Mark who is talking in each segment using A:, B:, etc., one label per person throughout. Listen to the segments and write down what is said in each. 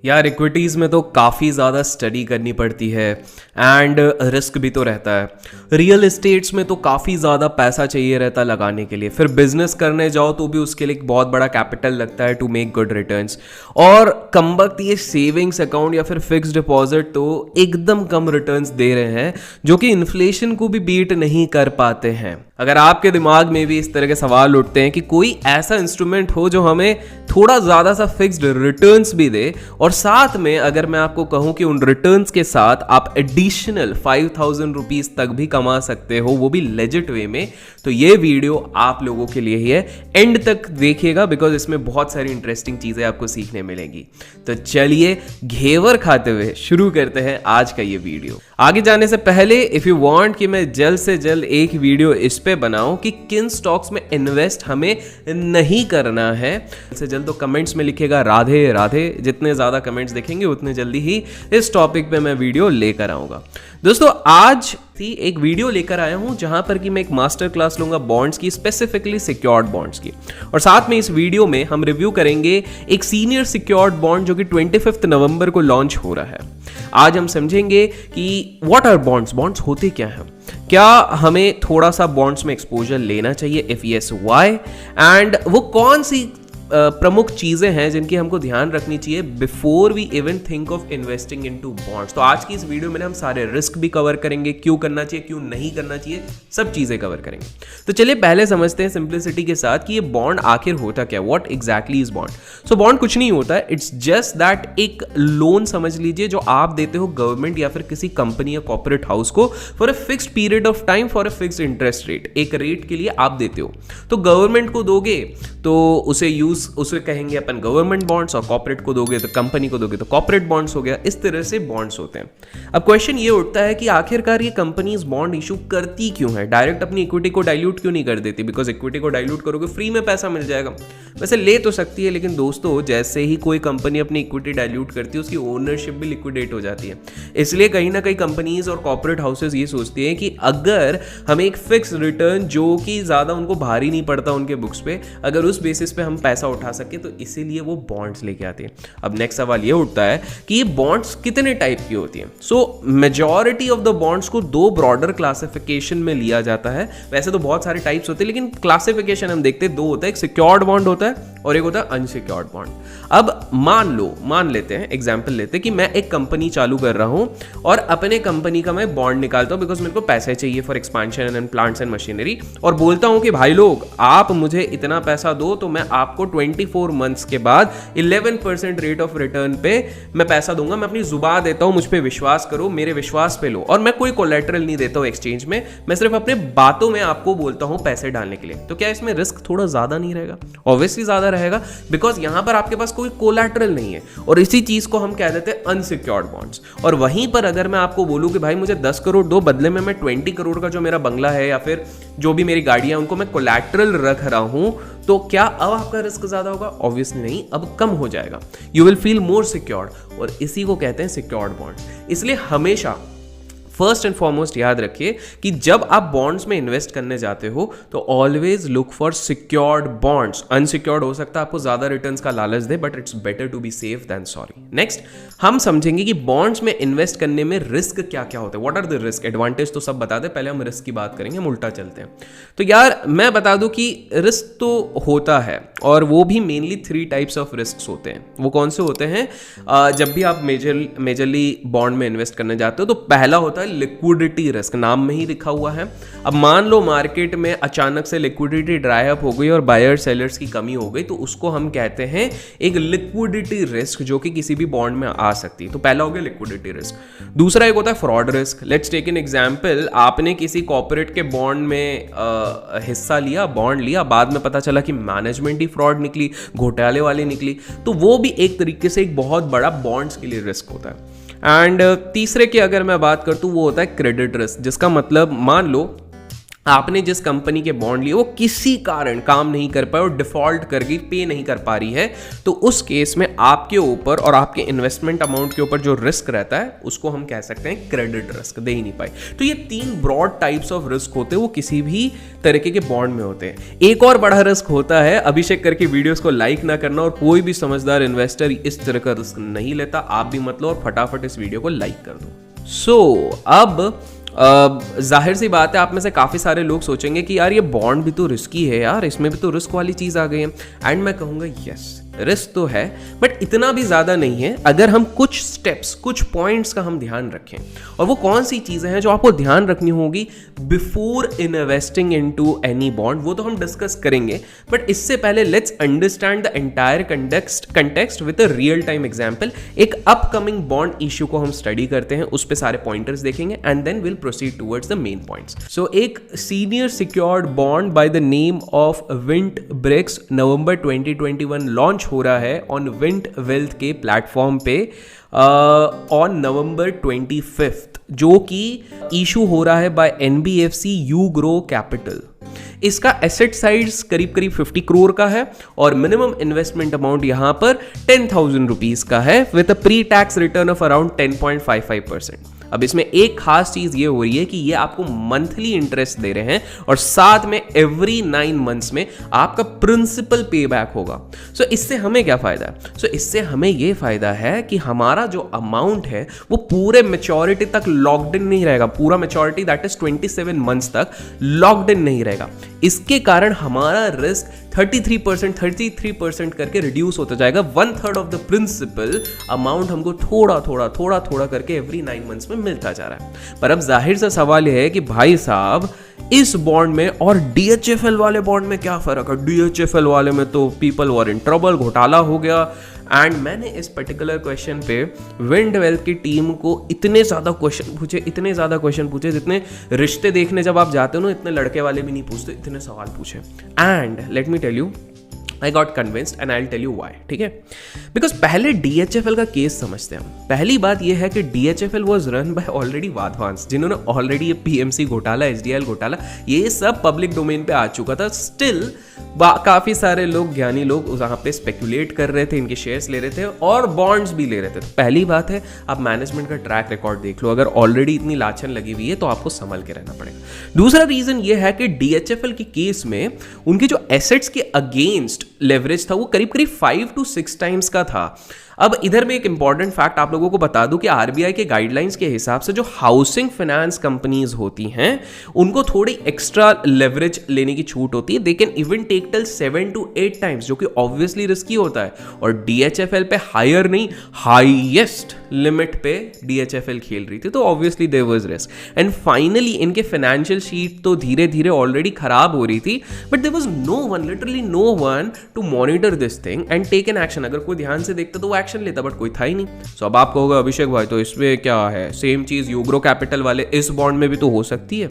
A: यार इक्विटीज़ में तो काफ़ी ज़्यादा स्टडी करनी पड़ती है एंड रिस्क भी तो रहता है। रियल एस्टेट्स में तो काफ़ी ज़्यादा पैसा चाहिए रहता है लगाने के लिए, फिर बिजनेस करने जाओ तो भी उसके लिए एक बहुत बड़ा कैपिटल लगता है टू मेक गुड रिटर्न्स। और कमबख्त ये सेविंग्स अकाउंट या फिर फिक्स डिपॉजिट तो एकदम कम रिटर्न्स दे रहे हैं जो कि इन्फ्लेशन को भी बीट नहीं कर पाते हैं। अगर आपके दिमाग में भी इस तरह के सवाल उठते हैं कि कोई ऐसा इंस्ट्रूमेंट हो जो हमें थोड़ा ज़्यादा सा फिक्स्ड रिटर्न्स भी दे और साथ में अगर मैं आपको कहूं कि उन रिटर्न्स के साथ आप एडिशनल 5,000 रुपीज तक भी कमा सकते हो, वो भी लेजिट वे में, तो ये वीडियो आप लोगों के लिए ही है। एंड तक देखिएगा बिकॉज इसमें बहुत सारी इंटरेस्टिंग चीजें आपको सीखने मिलेंगी। तो चलिए घेवर खाते हुए शुरू करते हैं आज का ये वीडियो। आगे जाने से पहले इफ यू वांट कि मैं जल्द से जल्द एक वीडियो इस पे बनाऊं कि किन स्टॉक्स में इन्वेस्ट हमें नहीं करना है, जल्द से जल्द तो कमेंट्स में लिखिएगा राधे राधे। जितने ज्यादा कमेंट्स देखेंगे उतने जल्दी ही इस टॉपिक पे मैं वीडियो लेकर आऊंगा। दोस्तों आज एक वीडियो लेकर आया हूं जहां पर कि मैं एक मास्टर क्लास लूंगा बॉन्ड्स की, स्पेसिफिकली सिक्योर्ड बॉन्ड्स की, और साथ में इस वीडियो में हम रिव्यू करेंगे एक सीनियर सिक्योर्ड बॉन्ड जो कि 25 नवंबर को लॉन्च हो रहा है। आज हम समझेंगे कि व्हाट आर बॉन्ड्स, बॉन्ड्स होते क्या हैं, क्या हमें थोड़ा सा बॉन्ड्स में एक्सपोजर लेना चाहिए, इफ यस व्हाई, एंड वो कौन सी प्रमुख चीजें हैं जिनकी हमको ध्यान रखनी चाहिए before we even think of investing into bonds. तो आज की इस वीडियो में हम सारे रिस्क भी कवर करेंगे, क्यों करना चाहिए क्यों नहीं करना चाहिए, सब चीजें कवर करेंगे। तो चलिए पहले समझते हैं सिंप्लिसिटी के साथ कि ये बॉन्ड आखिर होता क्या, what exactly is bond. So bond कुछ नहीं होता है, इट्स जस्ट दैट एक लोन समझ लीजिए जो आप देते हो गवर्नमेंट या फिर किसी कंपनी या कॉर्पोरेट हाउस को for a fixed period of time for a fixed interest rate. एक रेट के लिए आप देते हो, तो गवर्नमेंट को दोगे तो उसे कहेंगे अपन गवर्नमेंट बॉन्ड्स, और कॉर्पोरेट को दोगे तो कंपनी को दोगे तो कॉर्पोरेट बॉन्ड्स हो गया। इस तरह से बॉन्ड्स होते हैं। अब क्वेश्चन ये उठता है कि आखिरकार ये कंपनीज बॉन्ड इशू करती क्यों है, डायरेक्ट अपनी इक्विटी को डाइल्यूट क्यों नहीं कर देती, बिकॉज इक्विटी को डाइल्यूट करोगे फ्री में पैसा मिल जाएगा। वैसे ले तो सकती है, लेकिन दोस्तों जैसे ही कोई कंपनी अपनी इक्विटी डाइल्यूट करती है उसकी ओनरशिप भी लिक्विडेट हो जाती है। इसलिए कहीं ना कहीं कंपनीज और कॉर्पोरेट हाउसेज ये सोचती हैं कि अगर हमें एक फिक्स रिटर्न जो कि ज्यादा उनको भारी नहीं पड़ता उनके बुक्स पे, अगर उस बेसिस पे हम पैसा उठा सके तो इसीलिए वो बॉन्ड्स लेके आते हैं। अब नेक्स्ट सवाल ये उठता है कि ये बॉन्ड्स कितने टाइप की होती हैं। सो मेजॉरिटी ऑफ द बॉन्ड्स को दो ब्रॉडर क्लासिफिकेशन में लिया जाता है। वैसे तो बहुत सारे टाइप्स होते हैं लेकिन क्लासिफिकेशन हम देखते हैं दो होता है, एक सिक्योर्ड बॉन्ड होता है और एक होता है अनसिक्योर्ड बॉन्ड। अब मान लेते हैं, एग्जांपल लेते हैं कि मैं एक कंपनी चालू कर रहा हूं और अपने कंपनी का मैं बॉन्ड निकालता हूं बिकॉज मेरे को पैसे चाहिए for expansion and plants and machinery, और बोलता हूं कि भाई लोग आप मुझे इतना पैसा दो तो मैं आपको 24 मंथ्स के बाद 11% रेट ऑफ रिटर्न पे मैं पैसा दूंगा। मैं अपनी जुबान देता हूं, मुझ पे विश्वास करो, मेरे विश्वास पे लो, और मैं कोई कोलैटरल नहीं देता हूं एक्सचेंज में, मैं सिर्फ अपने बातों में आपको बोलता हूं पैसे डालने के लिए। तो क्या इसमें रिस्क थोड़ा ज्यादा नहीं रहेगा? ऑब्वियसली ज्यादा रहेगा, बिकॉज यहां पर आपके पास कोई कोलैटरल नहीं है, और इसी चीज को हम कह देते हैं अनसिक्योर्ड बॉन्ड्स। और वहीं पर अगर मैं आपको बोलूं कि भाई मुझे 10 करोड़ दो, बदले में मैं 20 करोड़ का जो मेरा बंगला है या फिर जो भी मेरी गाड़ियां उनको मैं कोलैटरल रख रहा हूं, तो क्या अब आपका रिस्क ज्यादा होगा? ऑब्वियसली नहीं, अब कम हो जाएगा। You will feel more secured, और इसी को कहते हैं सिक्योर्ड बॉन्ड्स। इसलिए हमेशा फर्स्ट एंड फॉरमोस्ट याद रखिए कि जब आप बॉन्ड्स में इन्वेस्ट करने जाते हो तो always look for secured bonds. Unsecured हो सकता है आपको ज्यादा रिटर्न्स का लालच दे, but it's better to be safe than sorry. Next हम समझेंगे कि बॉन्ड्स में इन्वेस्ट करने में रिस्क क्या क्या होते हैं, what are the risk. Advantage तो सब बता दे, पहले हम रिस्क की बात करेंगे, हम उल्टा चलते हैं। तो यार मैं बता दूं कि रिस्क तो होता है, और वो भी मेनली 3 टाइप्स ऑफ रिस्क होते हैं। वो कौन से होते हैं? जब भी आप मेजरली बॉन्ड में इन्वेस्ट करने जाते हो तो पहला होता है लिक्विडिटी रिस्क, नाम में ही लिखा हुआ है। अब मान लो मार्केट में अचानक से लिक्विडिटी ड्राई अप हो गई और बायर सेलर्स की कमी हो गई, तो उसको हम कहते हैं एक लिक्विडिटी रिस्क जो कि किसी भी बॉन्ड में आ सकती है। तो पहला हो गया लिक्विडिटी रिस्क। दूसरा एक होता है fraud risk. Let's take an example, आपने किसी कॉर्पोरेट के बॉन्ड में हिस्सा लिया, बॉन्ड लिया, बाद में पता चला कि मैनेजमेंट ही फ्रॉड निकली, घोटाले वाली निकली, तो वो भी एक तरीके से एक बहुत बड़ा बॉन्ड्स के लिए रिस्क होता है। एंड तीसरे की अगर मैं बात करता हूं वो होता है क्रेडिट रिस्क, जिसका मतलब मान लो आपने जिस कंपनी के बॉन्ड लिए वो किसी कारण काम नहीं कर पाए और डिफॉल्ट कर गई, पे नहीं कर पा रही है, तो उस केस में आपके ऊपर और आपके इन्वेस्टमेंट अमाउंट के ऊपर जो रिस्क रहता है उसको हम कह सकते हैं क्रेडिट रिस्क, दे ही नहीं पाए। तो ये 3 ब्रॉड टाइप्स ऑफ रिस्क होते हैं, वो किसी भी तरीके के बॉन्ड में होते हैं। एक और बड़ा रिस्क होता है, अभिषेक करके वीडियोस को लाइक ना करना, और कोई भी समझदार इन्वेस्टर इस तरह का रिस्क नहीं लेता, आप भी मत लो और फटाफट इस वीडियो को लाइक कर दो। अब जाहिर सी बात है, आप में से काफ़ी सारे लोग सोचेंगे कि यार ये बॉन्ड भी तो रिस्की है यार, इसमें भी तो रिस्क वाली चीज़ आ गई है। एंड मैं कहूँगा यस, रिस्क तो है, बट इतना भी ज़्यादा नहीं है अगर हम कुछ स्टेप्स, कुछ पॉइंट्स का हम ध्यान रखें। और वो कौन सी चीज़ें हैं जो आपको ध्यान रखनी होगी before investing into any bond, वो तो हम डिस्कस करेंगे। बट इससे पहले let's understand the entire context with a real time example. एक अपकमिंग बॉन्ड इश्यू को हम स्टडी करते हैं, उस पर सारे पॉइंटर्स देखेंगे and then will proceed towards the main points. So एक senior secured bond by the name of Wint Bricks November 2021 launch हो रहा है ऑन विंट वेल्थ के प्लेटफॉर्म पे ऑन नवंबर 25th, जो कि इशू हो रहा है बाय NBFC यूग्रो कैपिटल। इसका एसेट साइज करीब करीब 50 करोड़ का है और मिनिमम इन्वेस्टमेंट अमाउंट यहां पर 10,000 रुपीज का है with a pre tax return of around 10.55%। अब इसमें एक खास चीज ये हो रही है कि ये आपको मंथली इंटरेस्ट दे रहे हैं और साथ में एवरी 9 मंथ्स में आपका प्रिंसिपल पे बैक होगा। सो इससे हमें क्या फायदा है? सो इससे हमें ये फायदा है कि हमारा जो अमाउंट है वो पूरे मेच्योरिटी तक लॉक्ड इन नहीं रहेगा, पूरा मेच्योरिटी दैट इज 27 मंथ्स तक लॉक्ड इन नहीं रहेगा। इसके कारण हमारा रिस्क 33% करके रिड्यूस होता जाएगा। 1/3 ऑफ द प्रिंसिपल अमाउंट हमको थोड़ा थोड़ा करके एवरी 9 मंथ्स में मिलता जा रहा है। पर अब जाहिर सा सवाल यह है कि भाई साहब, इस बॉन्ड में और DHFL वाले बॉन्ड में क्या फर्क है? DHFL वाले में तो पीपल वर इन ट्रबल, घोटाला हो गया। एंड मैंने इस पर्टिकुलर क्वेश्चन पे विंड वेल्थ की टीम को इतने ज़्यादा क्वेश्चन पूछे जितने रिश्ते देखने जब आप जाते हो ना, इतने लड़के वाले भी नहीं पूछते, इतने सवाल पूछे। And let me tell you, I got convinced and I'll tell you why, ठीक है? बिकॉज पहले DHFL का केस समझते हैं हम। पहली बात यह है कि DHFL was run by already Wadhawans, जिन्होंने ऑलरेडी ये PMC घोटाला, HDL घोटाला, ये सब पब्लिक डोमेन पे आ चुका था। स्टिल काफ़ी सारे लोग, ज्ञानी लोग वहाँ पे स्पेकुलेट कर रहे थे, इनके शेयर्स ले रहे थे और बॉन्ड्स भी ले रहे थे। तो पहली बात है, आप मैनेजमेंट का ट्रैक रिकॉर्ड देख लो। अगर ऑलरेडी इतनी लाछन लगी हुई है तो आपको संभल के रहना पड़ेगा। दूसरा रीजन ये है कि DHFL के केस में उनके जो एसेट्स के अगेंस्ट लेवरेज था वो करीब करीब 5 to 6 टाइम्स का था। अब इधर में एक इंपॉर्टेंट फैक्ट आप लोगों को बता दूं कि RBI के गाइडलाइंस के हिसाब से जो हाउसिंग फाइनेंस कंपनीज होती हैं उनको थोड़ी एक्स्ट्रा लेवरेज लेने की छूट होती है। They can even take till 7 to 8 times, जो कि ऑब्वियसली रिस्की होता है। और DHFL पे हायर नहीं, हाईएस्ट लिमिट पे DHFL खेल रही थी, तो obviously there was risk. And finally इनके फाइनेंशियल शीट तो धीरे धीरे ऑलरेडी खराब हो रही थी, but there was no one, literally no one to monitor this thing and take an action. अगर कोई ध्यान से देखता तो वो एक्शन लेता, बट कोई था ही नहीं। सो अब आप कहोगे अभिषेक भाई तो इसमें क्या है, सेम चीज यूग्रो कैपिटल वाले इस बॉन्ड में भी तो हो सकती है।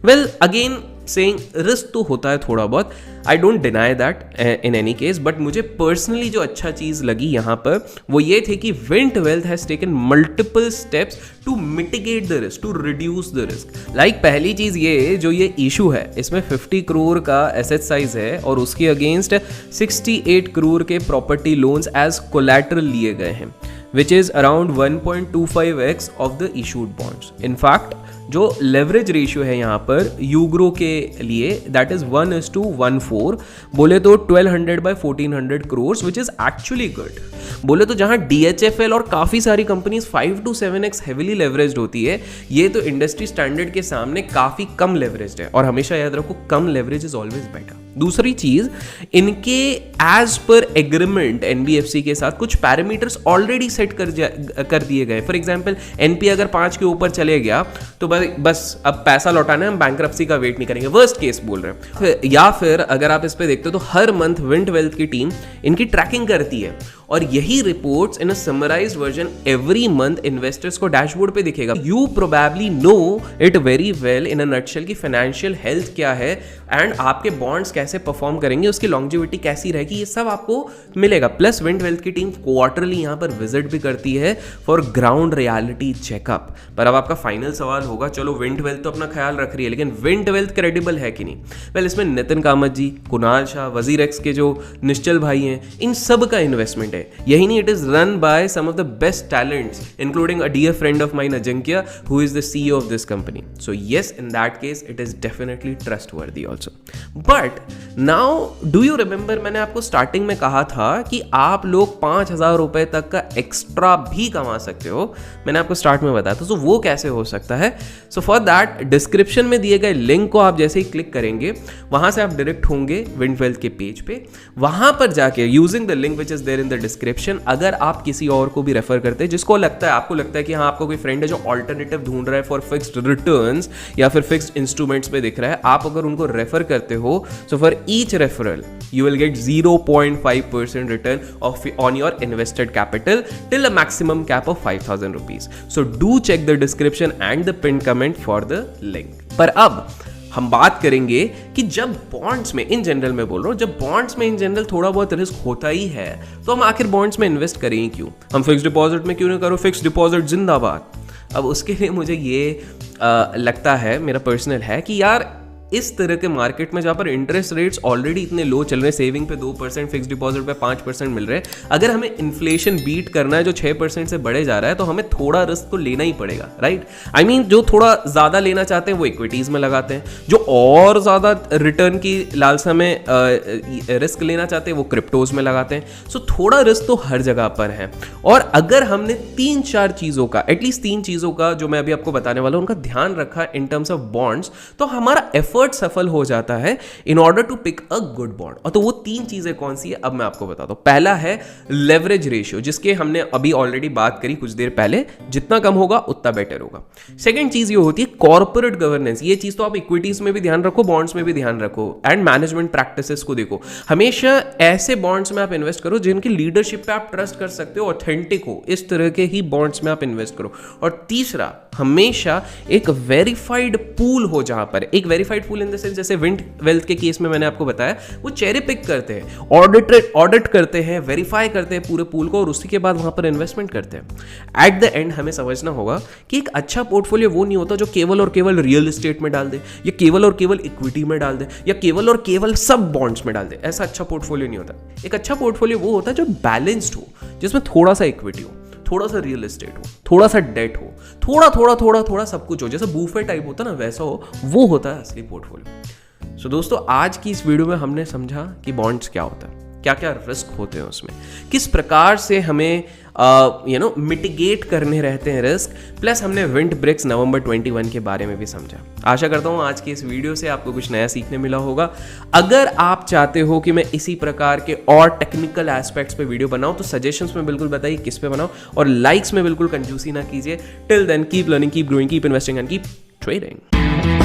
A: वेल अगेन सेइंग, रिस्क तो होता है थोड़ा बहुत, I don't deny that in any case. But मुझे पर्सनली जो अच्छा चीज लगी यहाँ पर वो ये थे कि Wint Wealth has taken multiple steps to mitigate the risk, to reduce the risk. Like पहली चीज ये, जो ये इशू है इसमें 50 करोड़ का एसेट साइज है और उसके अगेंस्ट 68 करोड़ के प्रॉपर्टी लोन्स एज कोलैटरल लिए गए हैं, which is around 1.25x of the issued bonds. In fact, जो लेवरेज रेशियो है यहाँ पर यूग्रो के लिए दैट इज 1:14, बोले तो 1200 by 1400 crore, which is actually good. बोले तो जहाँ DHFL और काफ़ी सारी companies 5 to 7x heavily leveraged होती है, ये तो इंडस्ट्री स्टैंडर्ड के सामने काफ़ी कम लेवरेज्ड है। और हमेशा याद रखो, कम लेवरेज इज ऑलवेज बेटर। दूसरी चीज, इनके एज पर एग्रीमेंट NBFC के साथ कुछ पैरामीटर्स ऑलरेडी सेट कर दिए गए। फॉर एग्जांपल NP अगर 5 के ऊपर चले गया तो बस अब पैसा लौटाना है, हम बैंक्रप्सी का वेट नहीं करेंगे, वर्स्ट केस बोल रहे हैं। या फिर अगर आप इस पे देखते हो तो हर मंथ विंट वेल्थ की टीम इनकी ट्रैकिंग करती है और यही reports in a summarised version every month investors को डैशबोर्ड पे दिखेगा। You probably know it very well in a nutshell की फाइनेंशियल हेल्थ क्या है एंड आपके बॉन्ड्स कैसे परफॉर्म करेंगे, उसकी लॉन्जिविटी कैसी रहेगी, ये सब आपको मिलेगा। प्लस विंड वेल्थ की टीम क्वार्टरली यहाँ पर विजिट भी करती है फॉर ग्राउंड रियलिटी चेकअप। पर अब आपका फाइनल सवाल होगा, चलो विंड वेल्थ तो अपना ख्याल रख रही है, लेकिन विंड वेल्थ क्रेडिबल है कि नहीं? वेल, इसमें नितिन कामत जी, कुणाल शाह, वजीर एक्स के जो निश्चल भाई हैं, इन सब का इन्वेस्टमेंट है। यही नहीं, it is run by some of the best talents including a dear friend of mine Ajinkya who is the CEO of this company. So yes, in that case it is definitely trustworthy also. But now do you remember, मैंने आपको starting में कहा था कि आप लोग 5,000 रुपए तक का एक्स्ट्रा भी कमा सकते हो। मैंने आपको स्टार्ट में बताया था। सो वो कैसे हो सकता है? सो फॉर दैट डिस्क्रिप्शन में दिए गए लिंक को आप जैसे ही क्लिक करेंगे, वहां से आप डायरेक्ट होंगे विंड वेल्थ के पेज पे। वहां पर जाके using the link which is there in the description, अगर आप किसी और को भी रेफर करते हैं जिसको लगता है, आपको लगता है कि हाँ आपको कोई फ्रेंड है जो ऑल्टरनेटिव ढूंढ रहा है फॉर फिक्स्ड रिटर्न्स या फिर फिक्स्ड इंस्ट्रूमेंट्स पे दिख रहा है, आप अगर उनको रेफर करते हो, so for each referral you will get 0.5% return on your invested capital till a maximum cap of 5,000 rupees. So do check the description and the pinned comment for the link. पर अब हम बात करेंगे कि जब bonds में, in general में बोल रहा हूँ, जब बॉन्ड्स में इन जनरल थोड़ा बहुत रिस्क होता ही है, तो हम आखिर बॉन्ड्स में इन्वेस्ट करें ही क्यों? हम फिक्स डिपॉजिट में क्यों नहीं करो? फिक्स डिपॉजिट जिंदाबाद। अब उसके लिए मुझे ये लगता है, मेरा पर्सनल है, कि यार इस तरह के मार्केट में जहाँ पर इंटरेस्ट रेट्स ऑलरेडी इतने लो चल रहे हैं, सेविंग पे 2%, फिक्स डिपॉजिट पे 5% मिल रहे हैं, अगर हमें इन्फ्लेशन बीट करना है जो 6% से बढ़े जा रहा है, तो हमें थोड़ा रिस्क तो लेना ही पड़ेगा, राइट? आई मीन जो थोड़ा ज़्यादा लेना चाहते हैं वो इक्विटीज़ में लगाते हैं, जो और ज़्यादा रिटर्न की लालसा में रिस्क लेना चाहते हैं वो क्रिप्टोज में लगाते हैं। सो थोड़ा रिस्क तो हर जगह पर है। और अगर हमने 3-4 चीज़ों का, एटलीस्ट 3 चीज़ों का जो मैं अभी आपको बताने वाला हूँ, उनका ध्यान रखा इन टर्म्स ऑफ बॉन्ड्स, तो हमारा एफर्ट सफल हो जाता है in order to pick a good bond. और तो वो 3 चीजें कौन सी है अब मैं आपको बताता हूं। पहला है लेवरेज रेशियो, जिसके हमने अभी ऑलरेडी बात करी कुछ देर पहले, जितना कम होगा उतना बेटर होगा। सेकंड चीज ये होती है कॉर्पोरेट गवर्नेंस। ये चीज तो आप इक्विटीज में भी ध्यान रखो, बॉन्ड्स में भी ध्यान रखो, एंड मैनेजमेंट प्रैक्टिसेस को देखो। हमेशा ऐसे बॉन्ड्स में आप इन्वेस्ट करो जिनकी लीडरशिप पे आप ट्रस्ट कर सकते हो, ऑथेंटिक हो, इस तरह के ही बॉन्ड्स में आप इन्वेस्ट करो। और तीसरा, हमेशा एक वेरीफाइड पूल हो, जहां पर एक verified pool in the sense, जैसे विंड वेल्थ के केस में मैंने आपको बताया, वो चेरी पिक करते हैं, ऑडिट करते हैं, वेरीफाई करते हैं पूरे पूल को, और उसी के बाद वहां पर इन्वेस्टमेंट करते हैं। एट द एंड हमें समझना होगा कि एक अच्छा पोर्टफोलियो वो नहीं होता जो केवल और केवल रियल एस्टेट में डाल दे, या केवल और केवल इक्विटी में डाल दे, या केवल और केवल सब बॉन्ड्स में डाल दे। ऐसा अच्छा पोर्टफोलियो नहीं होता। एक अच्छा पोर्टफोलियो वो होता है जो बैलेंस्ड हो, जिसमें थोड़ा सा इक्विटी हो, थोड़ा सा रियल एस्टेट हो, थोड़ा सा डेट हो, थोड़ा सब कुछ हो, जैसे बूफे टाइप होता है ना, वैसा हो, वो होता है असली पोर्टफोलियो। सो दोस्तों, आज की इस वीडियो में हमने समझा कि बॉन्ड्स क्या होता है, क्या क्या रिस्क होते हैं उसमें, किस प्रकार से हमें मिटिगेट करने रहते हैं रिस्क, प्लस हमने विंड ब्रिक्स नवंबर 21 के बारे में भी समझा। आशा करता हूँ आज की इस वीडियो से आपको कुछ नया सीखने मिला होगा। अगर आप चाहते हो कि मैं इसी प्रकार के और टेक्निकल एस्पेक्ट्स पे वीडियो बनाऊं, तो सजेशंस में बिल्कुल बताइए किस पे बनाऊं, और लाइक्स में बिल्कुल कंजूसी ना कीजिए। Till then keep learning, keep growing, keep investing and keep trading.